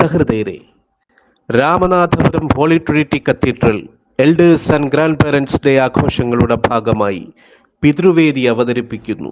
സഹൃദയരെ, Ramanathapuram holy trinity cathedral elders and grandparents day ആഘോഷങ്ങളുടെ ഭാഗമായി പിതൃവേദി അവതരിപ്പിക്കുന്നു.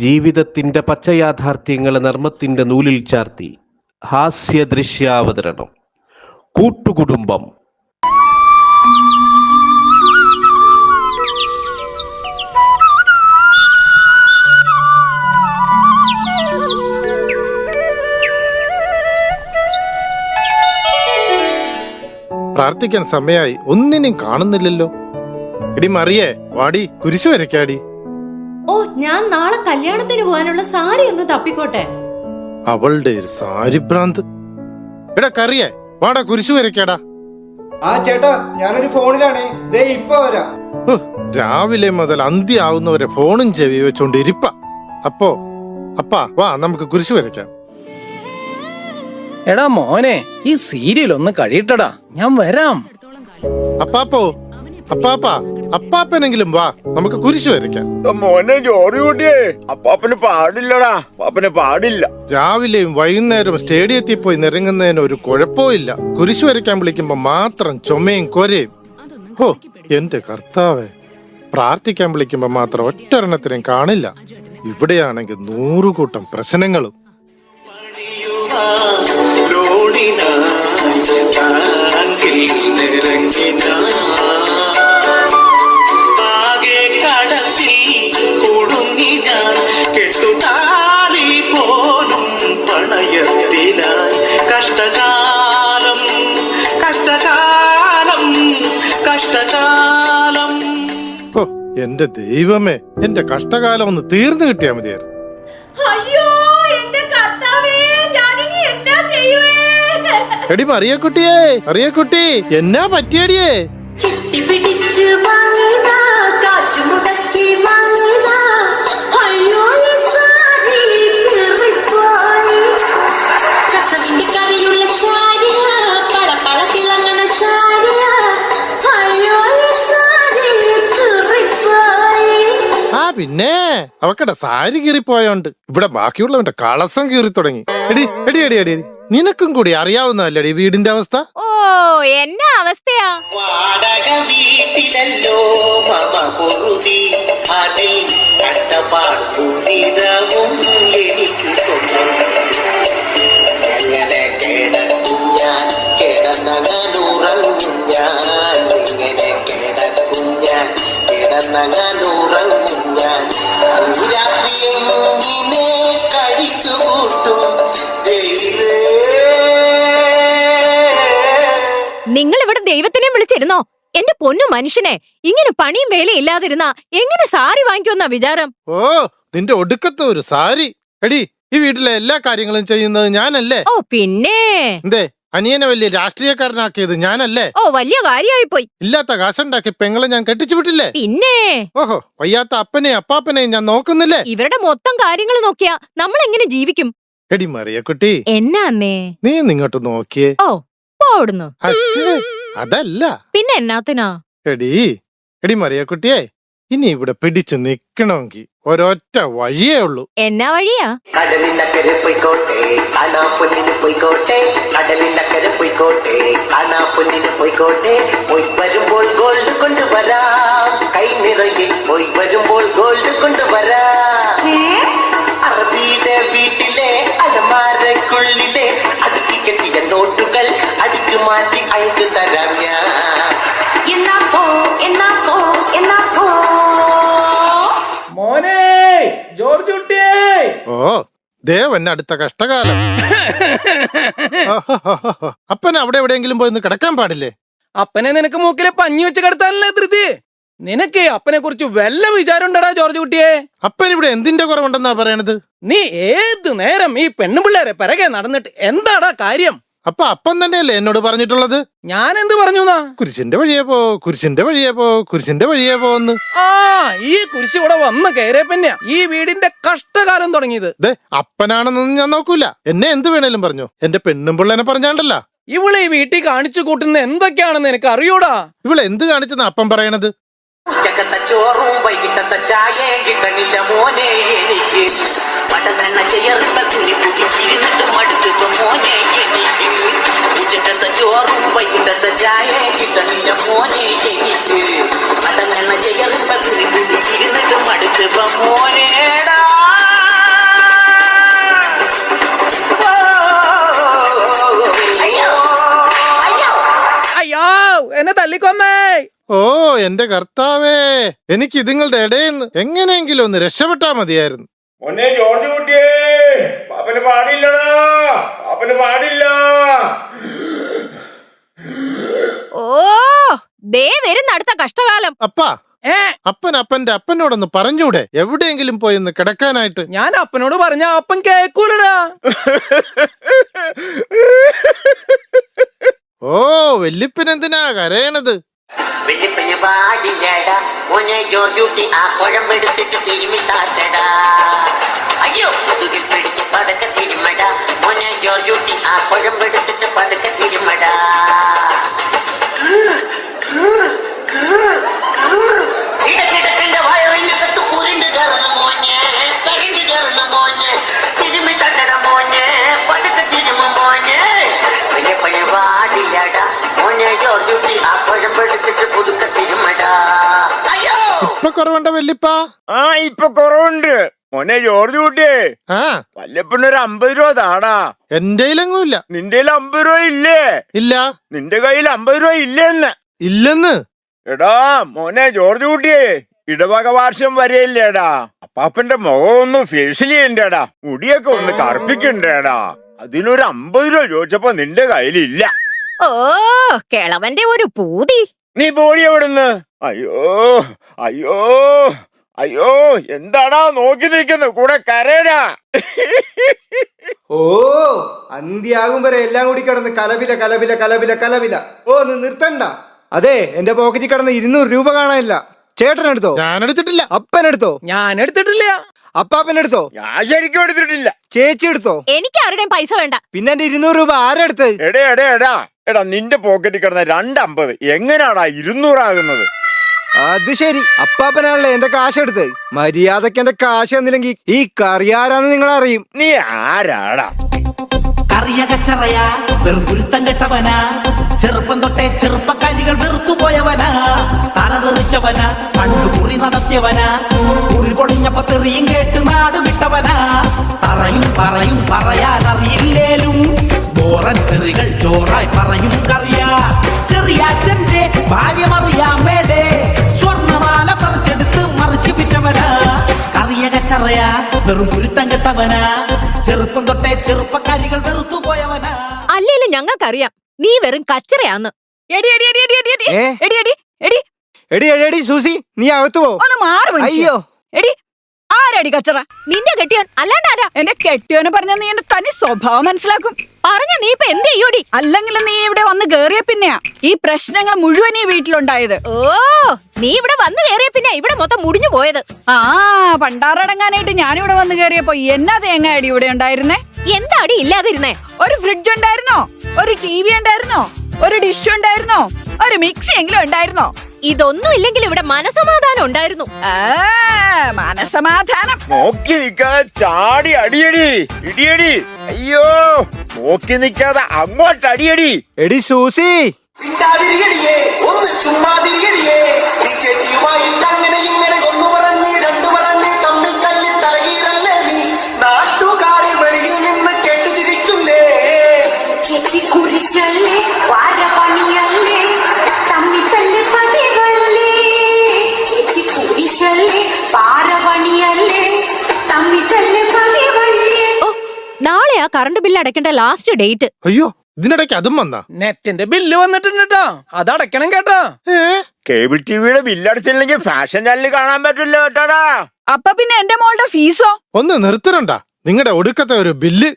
ജീവിതത്തിന്റെ പച്ചയാഥാർത്ഥ്യങ്ങളെ നർമ്മത്തിന്റെ നൂലിൽ ചാർത്തി ഹാസ്യ ദൃശ്യാവതരണം. കൂട്ടുകുടുംബം. പ്രാർത്ഥിക്കാൻ സമയായി, ഒന്നിനും കാണുന്നില്ലല്ലോ. എടി മറിയേ, വാടി, കുരിശു വരയ്ക്കാടി. ഓ, ഞാൻ നാളെ കല്യാണത്തിന് പോകാനുള്ള സാരി ഒന്ന് തപ്പിക്കോട്ടെ. അവളുടെ ഒരു സാരി ഭ്രാന്ത്. എടാ കറിയേ, വാടാ, കുരിശു വരയ്ക്കാടാ. ആ ചേട്ടാ, ഞാനൊരു ഫോണിലാണ്, ദേ ഇപ്പൊ വരാം. രാവിലെ മുതൽ അന്ത്യ ആവുന്നവരെ ഫോണും ചെവി വെച്ചോണ്ട് ഇരിപ്പ. അപ്പാ വാ, നമുക്ക് കുരിശു വരയ്ക്കാം. എടാ മോനെ, ഈ സീരിയൽ ഒന്ന് കഴിയട്ടടാ, ഞാൻ വരാം. അപ്പാപ്പനെങ്കിലും വാ, നമുക്ക് കുരിശു വരയ്ക്കാം. മോനെ ജോറി കൂട്ടിയേ, അപ്പാപ്പന് പാടില്ലടാ, അപ്പാപ്പന് പാടില്ല. രാവിലെയും വൈകുന്നേരം സ്റ്റേഡിയത്തിൽ പോയി നിറങ്ങുന്നതിന് ഒരു കുഴപ്പവും ഇല്ല. കുരിശു വരയ്ക്കാൻ വിളിക്കുമ്പോ മാത്രം ചുമയും കൊരയും. ഹോ എന്റെ കർത്താവേ, പ്രാർത്ഥിക്കാൻ വിളിക്കുമ്പോ മാത്രം ഒറ്റൊരെണ്ണത്തിനും കാണില്ല. ഇവിടെയാണെങ്കിൽ 100 കൂട്ടം പ്രശ്നങ്ങളും. എന്റെ ദൈവമേ, എന്റെ കഷ്ടകാലം ഒന്ന് തീർന്നു കിട്ടിയാ മതിയായിരുന്നു. അയ്യോ എന്റെ കർത്താവേ, ഞാനിനി എന്നാ ചെയ്യുവേ? എടി മറിയക്കുട്ടി, എന്നാ പറ്റിയടിയേ? പിന്നെ അവക്കടെ സാരി കീറിപ്പോയോണ്ട് ഇവിടെ ബാക്കിയുള്ളവന്റെ കളസം കീറി തുടങ്ങി. എടി നിനക്കും കൂടി അറിയാവുന്നതല്ലേ വീടിന്റെ അവസ്ഥ? ഓ, എന്നാ അവസ്ഥയാ? വാടക വീട്ടിലല്ലോ മമ പൊറുതി, അതിൽ കഷ്ടപ്പാടും എനിക്ക് സ്വന്തം. എങ്ങനെ കിടക്കും ഞാൻ, കിടന്നങ്ങനുറങ്ങും ഞാൻ. എങ്ങനെ കിടക്കും ഞാൻ, കിടന്നങ്ങനുറങ്ങും ഞാൻ. രാത്രിയെങ്ങനെ കഴിച്ചു കൂട്ടും ദൈവേ. നിങ്ങൾ ഇവിടെ ദൈവത്തിനെ വിളിച്ചിരുന്നോ? എന്റെ പൊന്നു മനുഷ്യനെ, ഇങ്ങനെ പണിയും വേലയും ഇല്ലാതിരുന്നാ എങ്ങനെ സാരി വാങ്ങിക്കുമെന്നാ വിചാരം? ഓ, നിന്റെ ഒടുക്കത്തെ ഒരു സാരി. എടി, ഈ വീട്ടിലെ എല്ലാ കാര്യങ്ങളും ചെയ്യുന്നത് ഞാനല്ലേ? ഓ പിന്നെ, എന്തേ അനിയനെ വലിയ രാഷ്ട്രീയക്കാരനാക്കിയത് ഞാനല്ലേ? ഓ, വലിയ കാര്യമായി പോയി. ഇല്ലാത്ത കാശുണ്ടാക്കി പെങ്ങളെ ഞാൻ കെട്ടിച്ചു വിട്ടില്ലേ? പിന്നെ ഓഹോ, വയ്യാത്ത അപ്പനെയും അപ്പാപ്പനെയും ഞാൻ നോക്കുന്നില്ലേ? ഇവരുടെ മൊത്തം കാര്യങ്ങൾ നോക്കിയാ നമ്മൾ എങ്ങനെ ജീവിക്കും? എടി മറിയക്കുട്ടി, എന്നാന്നേ? നീ ഇങ്ങോട്ട് നോക്കിയേ. ഓ, പോടുന്നു. അതല്ല പിന്നെ എന്നാത്തിനാ? എടി മറിയക്കുട്ടിയെ, ഇനി ഇവിടെ പിടിച്ചു നിക്കണമെങ്കിൽ ഒരൊറ്റ വഴിയേ ഉള്ളൂ. എന്നാ വഴിയാ? കടലിനക്കരെ പോയിക്കോട്ടെ, കാണാപ്പൊന്നിന് പോയിക്കോട്ടെ. കടലിനക്കരെ പോയിക്കോട്ടെ, കാണാപ്പൊന്നിന് പോയിക്കോട്ടെ. പോയി വരുമ്പോൾ ഗോൾഡ് കൊണ്ടുവരാം, കൈ നിറയെ പോയി വരുമ്പോൾ ഗോൾഡ് കൊണ്ടുവരാം. അറബിയുടെ വീട്ടിലെ അലമാരക്കുള്ളിലെ അടുക്കി കെട്ടിയ നോട്ടുകൾ അടിച്ചു മാറ്റി അയച്ചു തരാം ഞാൻ. മോനെ ജോർജ് കുട്ടിയേ. ഓ, ദേവൻ അടുത്ത കഷ്ടകാലം. അപ്പൻ അവിടെ എവിടെയെങ്കിലും പോയി കിടക്കാൻ പാടില്ലേ? അപ്പനെ നിനക്ക് മൂക്കിലെ പഞ്ഞി വെച്ച് കിടത്താനല്ലേ ധൃതി? നിനക്ക് അപ്പനെ കുറിച്ച് വല്ല വിചാരം ഉണ്ടടാ ജോർജ് കുട്ടിയെ? അപ്പൻ ഇവിടെ എന്തിന്റെ കുറവുണ്ടെന്നാ പറയണത്? നീ ഏത് നേരം ഈ പെണ്ണുപിള്ളേരെ പിറകെ നടന്നിട്ട് എന്താടാ കാര്യം? അപ്പൻ തന്നെയല്ലേ എന്നോട് പറഞ്ഞിട്ടുള്ളത്? ഞാൻ എന്ത് പറഞ്ഞു? കുരിശിന്റെ വഴിയെ പോന്ന്. ആ, ഈ കുരിശ് ഇവിടെ വന്ന് കയറിയ പിന്നെ ഈ വീടിന്റെ കഷ്ടകാലം തുടങ്ങിയത്. അപ്പനാണെന്നൊന്നും ഞാൻ നോക്കൂല, എന്നെ എന്ത് വേണേലും പറഞ്ഞു. എന്റെ പെണ്ണും പിള്ളേനെ പറഞ്ഞാണ്ടല്ല. ഇവളെ ഈ വീട്ടിൽ കാണിച്ചു കൂട്ടുന്ന എന്തൊക്കെയാണെന്ന് എനിക്ക് അറിയൂടാ. ഇവളെ എന്ത് കാണിച്ചെന്ന് അപ്പൻ പറയണത്? ഉച്ചക്കത്തെ ചോറും വൈകിട്ടത്തെ ചായയും കിട്ടണില്ല മോനെ എനിക്ക്. പടനണ്ണ ചേർത്ത കുഞ്ഞു കുട്ടി മോനെ എനിക്ക്. മോനേടാ അയ്യോ അയ്യോ അയ്യോ എന്നെ തല്ലിക്കൊന്നേ. ഓ എന്റെ കർത്താവേ, എനിക്ക് ഇതുങ്ങളുടെ ഇടയിൽ നിന്ന് എങ്ങനെയെങ്കിലും ഒന്ന് രക്ഷപ്പെട്ടാ മതിയായിരുന്നു. മോനെ ജോർജ് കുട്ടിയേ, പാപ്പന് പാടില്ലടാ, പാപ്പന് പാടില്ല. ഓ ദേ വരുന്ന അടുത്ത കഷ്ടകാലം. അപ്പാ, ഏ അപ്പന്റെ അപ്പനോടൊന്ന് പറഞ്ഞൂടെ എവിടെയെങ്കിലും പോയി ഒന്ന് കിടക്കാനായിട്ട്? ഞാൻ അപ്പനോട് പറഞ്ഞ അപ്പൻ കേക്കൂലടാ. ഓ വല്യപ്പനെന്തിനാ കരയണത്? വെള്ളിപ്പന് പാടില്ലടാ മോനെ ജോർജ് കുട്ടി ആ കുഴമ്പെടുത്തിട്ട് തിരുമിത്താട്ടടാ. അയ്യോ മുതുകിൽ പിടിച്ച് പതുക്കെ തിരുമടാ മോനെ ജോർജ് കുട്ടി ആ കുഴമ്പെടുത്തിട്ട് പതുക്കെ തിരുമടാ. ഇടക്കിടക്കിന്റെ വയറിനകത്ത് കുരിണ്ട് കയറണം മോനെ, കരിണ്ട് കയറണം മോനെ, തിരുമിത്തട്ടട മോനെ, പതുക്കെ തിരുമ മോനെ. വെള്ളിപ്പന് പാടില്ലടാ മോനെ ജോർജ് കുട്ടി ആ കുഴമ്പെടുത്തിട്ട് പുതുക്കെ തിരുമടാ. അയ്യോ ഇപ്പൊ കുറവുണ്ട വല്യപ്പ? ആ ഇപ്പൊ കുറവുണ്ട്. മോനെ ജോർജ് കുട്ടിയേ, ആ വല്ലപ്പനൊരു 50 രൂപ താടാ. എന്റെയിലെങ്ങുമില്ല. നിന്റെ 50 രൂപ ഇല്ലേ? ഇല്ല. നിന്റെ കയ്യിൽ 50 രൂപ ഇല്ലെന്ന്. ഇല്ലെന്ന്? എടാ മോനെ ജോർജ് കുട്ടിയേ, ഇടവക വാർഷം വരെയില്ലേടാ. അപ്പാപ്പന്റെ മുഖം ഒന്ന് ഫേഷ്യൽ ചെയ്യണ്ടേടാ, മുടിയൊക്കെ ഒന്ന് കറുപ്പിക്കണ്ടേടാ. അതിനൊരു 50 രൂപ ചോദിച്ചപ്പോ നിന്റെ കയ്യിലില്ല. ഓ കിളവന്റെ ഒരു പൂതി. നീ പോടി എവിടുന്ന്? അയ്യോ അയ്യോ അയ്യോ, എന്താടാ നോക്കി നിൽക്കുന്നു? കൂടെ കരയടാ. ഓ അന്ത്യാകും വരെ എല്ലാം കൂടി കിടന്ന് കലപില കലപില കലപില കലപില. ഓ നിർത്തണ്ട. അതെ എന്റെ പോക്കറ്റിൽ കിടന്ന് 200 രൂപ കാണാനില്ല. ചേട്ടനെടുത്തോ? ഞാനെടുത്തിട്ടില്ല. അപ്പനെടുത്തോ? ഞാൻ എടുത്തിട്ടില്ല. അപ്പാപ്പനെടുത്തോ? ഞാൻ ശരിക്കും എടുത്തിട്ടില്ല. ചേച്ചി എടുത്തോ? എനിക്ക് ആരുടെയും പൈസ വേണ്ട. പിന്നെ എന്റെ 200 രൂപ ആരെടുത്ത്? എടേ എടേ എടാ എടാ, നിന്റെ പോക്കറ്റിൽ കിടന്ന 250 എങ്ങനാടാ 200 ആകുന്നത്? അത് ശരി, അപ്പാപ്പനാണല്ലേ എന്റെ കാശ് എടുത്ത്. മര്യാദക്ക് എന്റെ കാശ് തന്നില്ലെങ്കിൽ ഈ കറിയാരാന്ന് നിങ്ങൾ അറിയും. നീ ആരാടാ? കറിയകച്ചറയാ വെറും ഗുരുത്തം കെട്ടവനാ, ചെറുപ്പം തൊട്ടേ ചെറുപ്പക്കാരികൾ വെറുത്തുപോയവനാ, തലതെറിച്ചവനാ, പണ്ട് കുറി നടത്തിയവനാ, കുറി പൊളിഞ്ഞപ്പോ തെറിയും കേട്ട് നാട് വിട്ടവനാ, പറയും പറയും പറയാനറിയില്ലേലും ബോറൻ തെറികൾ ചോറായി പറയും കറിയാ. ചെറിയാച്ചന്റെ ഭാര്യമറിയാമേടെ സ്വർണമാല പറിച്ചെടുത്ത് മറിച്ചു വിറ്റവനാ, കറിയകച്ചറയാ വെറും ഗുരുത്തം കെട്ടവനാ, ചെറുപ്പം തൊട്ടേ ചെറുപ്പക്കാരികൾ വെറുത്തുപോയവനാ. അല്ലേലും ഞങ്ങൾക്കറിയാം നീ വെറും കച്ചറയാന്ന്. എടി എടി എടി എടി എടി എടി ഏ? എടി എടി എടി എടി എടി എടി സൂസി, നീ അകത്ത് പോ. ഒന്ന് മാറി മനുഷ്യ. അയ്യോ എടി ആരടി കച്ചറ? നിന്റെ കെട്ടിയോൻ അല്ലാണ്ട് ആരാ? എന്റെ കെട്ടിയോനെ പറഞ്ഞ നീ എന്റെ തനി സ്വഭാവം മനസ്സിലാക്കും. പറഞ്ഞ നീ ഇപ്പൊ എന്ത് ചെയ്യൂടി? അല്ലെങ്കിൽ നീ ഇവിടെ വന്ന് കേറിയ പിന്നെയാ ഈ പ്രശ്നങ്ങൾ മുഴുവൻ ഈ വീട്ടിലുണ്ടായത്. ഓ നീ ഇവിടെ വന്ന് കേറിയ പിന്നെ ഇവിടെ മൊത്തം മുടിഞ്ഞു പോയത്. ആ പണ്ടാറടങ്ങാനായിട്ട് ഞാനിവിടെ വന്ന് കേറിയപ്പോ എന്നാ തേങ്ങ അടി ഇവിടെ ഉണ്ടായിരുന്നേ? എന്താ അടി ഇല്ലാതിരുന്നേ? ഒരു ഫ്രിഡ്ജ് ഉണ്ടായിരുന്നോ? ഒരു TV ഉണ്ടായിരുന്നോ? ഒരു ഡിഷ് ഉണ്ടായിരുന്നോ? ഒരു മിക്സി എങ്കിലും ഉണ്ടായിരുന്നോ? ഇതൊന്നും ഇല്ലെങ്കിൽ ഇവിടെ മനസമാധാനം ഉണ്ടായിരുന്നു. മനസമാധാനം നോക്കി നിൽക്കാതെ ചാടി അടിയടി, ഇടിയടി. അയ്യോ നോക്കി നിൽക്കാതെ അങ്ങോട്ട് അടിയടി. എടി സൂസി, മിണ്ടാതിരിയടിയേ, ഒന്ന് ചുമ്മാതിരിയടിയേ. നീ ചേച്ചിയുമായിട്ട് അങ്ങനെ ഇങ്ങനെ കൊന്നു പറഞ്ഞ് രണ്ടു പറഞ്ഞ് തമ്മിൽ തല്ലി തലകീറല്ലേ നീ. നാട്ടുകാരെ വെളിയിൽ നിന്ന് കെട്ടുതിരിക്കുന്നേ. ചേച്ചി കുരിശല്ലേ വാരപണിയല്ലേ തമ്മി തല്ലി പതിവല്ലേ. ചേച്ചി കുരിശല്ലേ പാരപണിയല്ലേ തമ്മി തല്ലി പതിവല്ലേ. ഓ നാളെയാ കറണ്ട് ബില്ല് അടയ്ക്കേണ്ട ലാസ്റ്റ് ഡേറ്റ്. അയ്യോ ഇതിനിടയ്ക്ക് അതും വന്നാ? നെറ്റിന്റെ ബില്ല് വന്നിട്ടുണ്ട് കേട്ടോ, അത് അടയ്ക്കണം കേട്ടോ. കേബിൾ ടിവിയുടെ ബില്ലടിച്ചില്ലെങ്കിൽ ഫാഷൻ ചാനൽ കാണാൻ പറ്റില്ല കേട്ടോടാ. അപ്പൊ പിന്നെ എന്റെ മോളുടെ ഫീസോ? ഒന്ന് നിർത്തണണ്ട നിങ്ങളുടെ ഒടുക്കത്തെ ഒരു ബില്ല്.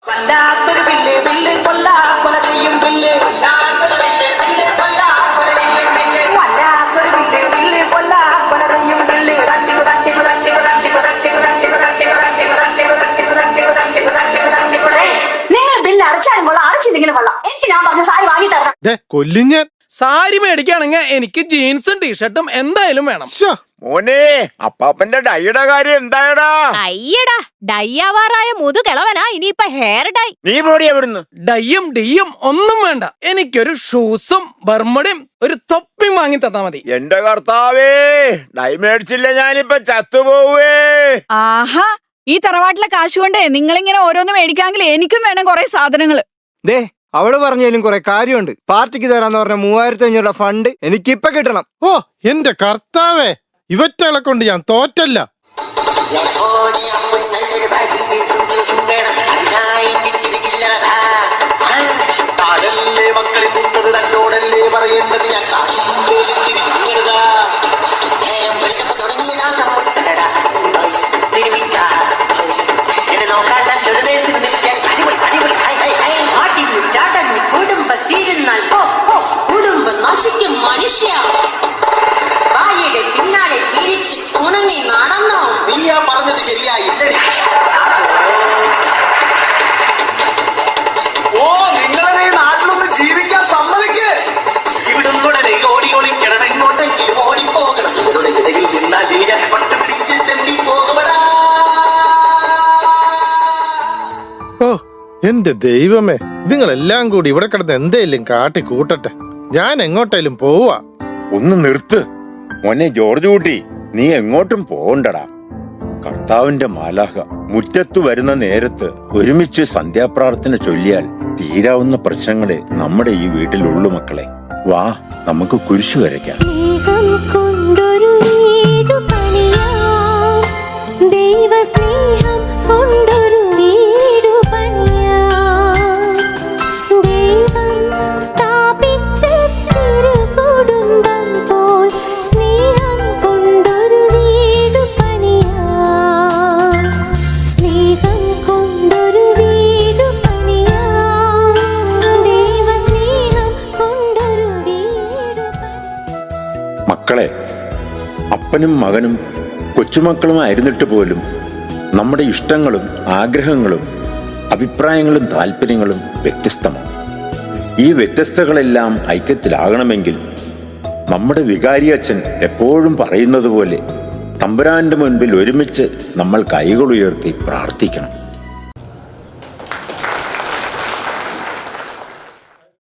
വല്ലാത്തൊരു ബില്ല് ബില്ല് കൊല്ലാ കൊല ചെയ്യും ബില്ല്. വല്ലാത്തൊരു ബില്ല് ബില്ല് കൊല്ലാ കൊല ചെയ്യും ബില്ല്. വല്ലാത്തൊരു ബില്ല് ബില്ല് കൊല്ലാ കൊല ചെയ്യും ബില്ല്. തട്ടിക്കു തട്ടിക്കു തട്ടിക്കു തട്ടിക്കു തട്ടിക്കു തട്ടിക്കു തട്ടിക്കു തട്ടിക്കു തട്ടിക്കു തട്ടിക്കു തട്ടിക്കു തട്ടിക്കു തട്ടിക്കു തട്ടിക്കു തട്ടിക്കു. നിങ്ങൾ ബില്ല് അടച്ചാലും കൊള്ളാം അടച്ചില്ലെങ്കിലും കൊള്ളാം, എനിക്ക് ഞാൻ പറഞ്ഞ സാരി വാങ്ങി തരണം. കൊല്ലും ഞാൻ. സാരി മേടിക്കുകയാണെങ്കിൽ എനിക്ക് ജീൻസും ടീഷർട്ടും എന്തായാലും വേണം. ശ്ശോ, മോനെ അപ്പാപ്പന്റെ ഡൈയുടെ കാര്യം എന്തായടാ? അയ്യടാ ഡയ്യാവാറായ മുതുകിളവനാ ഇനിയിപ്പൊ ഹെയർ ഡൈ. നീ പോടി എവിടുന്ന്? ഡയ്യും ഡിയും ഒന്നും വേണ്ട, എനിക്കൊരു ഷൂസും ബർമുടയും ഒരു തൊപ്പിയും വാങ്ങി തന്നാ മതി. എന്റെ കർത്താവേ, ഡൈ മേടിച്ചില്ല ഞാനിപ്പൊ ചത്തുപോവേ. ആഹാ, ഈ തറവാട്ടിലെ കാശുകൊണ്ട് നിങ്ങളിങ്ങനെ ഓരോന്ന് മേടിക്കാമെങ്കിൽ എനിക്കും വേണം കുറെ സാധനങ്ങള്. ദേ അവള് പറഞ്ഞാലും കുറെ കാര്യമുണ്ട്. പാർട്ടിക്ക് തരാന്ന് പറഞ്ഞ 3500 ഫണ്ട് എനിക്കിപ്പൊ കിട്ടണം. ഓ എന്റെ കർത്താവേ, ഇവറ്റകളെ കൊണ്ട് ഞാൻ തോറ്റല്ല. മനുഷ്യ ഭാര്യയുടെ പിന്നാലെ ജീവിച്ച് ഉണങ്ങി നടന്നോ? നീയാ പറഞ്ഞത് ശരിയായില്ലേ? ഓ നിങ്ങളെ നാട്ടിലൊന്ന് ജീവിക്കാൻ സമ്മതിക്ക്. ഇവിടുന്നുടനെ ഓടി ഓടി കിടന്നെങ്ങോട്ടെങ്കിലും ഓടിപ്പോകണം. ഇവരുടെ ഇടയിൽ നിന്നാൽ നീ ഞാൻ പട്ട് പിടിച്ച് തെണ്ടി പോകുമടാ. ഓ എന്റെ ദൈവമേ, ഇതുങ്ങളെല്ലാം കൂടി ഇവിടെ കിടന്ന് എന്തേലും കാട്ടി കൂട്ടട്ടെ. ഞാൻ എങ്ങോട്ടേലും പോവാ. ഒന്ന് നിർത്ത് മോനെ ജോർജ് കുട്ടി, നീ എങ്ങോട്ടും പോകണ്ടടാ. കർത്താവിന്റെ മാലാഹ മുറ്റത്തു വരുന്ന നേരത്ത് ഒരുമിച്ച് സന്ധ്യാപ്രാർത്ഥന ചൊല്ലിയാൽ തീരാവുന്ന പ്രശ്നങ്ങളെ നമ്മുടെ ഈ വീട്ടിലുള്ളു മക്കളെ. വാ, നമുക്ക് കുരിശു വരയ്ക്കാം. സ്നേഹം കൊണ്ടൊരു വീടു പണിയാം, ദൈവസ്നേഹം കൊണ്ടൊരു വീടു പണിയാം. ദൈവം സ്ഥാപിച്ച തിരുകുടുംബം പോൽ സ്നേഹം കൊണ്ടൊരു വീടു പണിയാം. സ്നേഹം കൊണ്ടൊരു വീടു പണിയാം, ദൈവസ്നേഹം കൊണ്ടൊരു വീടു പണിയാം. മക്കളെ, അപ്പനും മകനും കൊച്ചുമക്കളുമായിരുന്നിട്ട് പോലും നമ്മുടെ ഇഷ്ടങ്ങളും ആഗ്രഹങ്ങളും അഭിപ്രായങ്ങളും താല്പര്യങ്ങളും വ്യത്യസ്തമാണ്. ഈ വ്യത്യസ്തകളെല്ലാം ഐക്യത്തിലാകണമെങ്കിൽ നമ്മുടെ വികാരിയച്ഛൻ എപ്പോഴും പറയുന്നത് പോലെ തമ്പുരാന്റെ മുൻപിൽ ഒരുമിച്ച് നമ്മൾ കൈകളുയർത്തി പ്രാർത്ഥിക്കണം.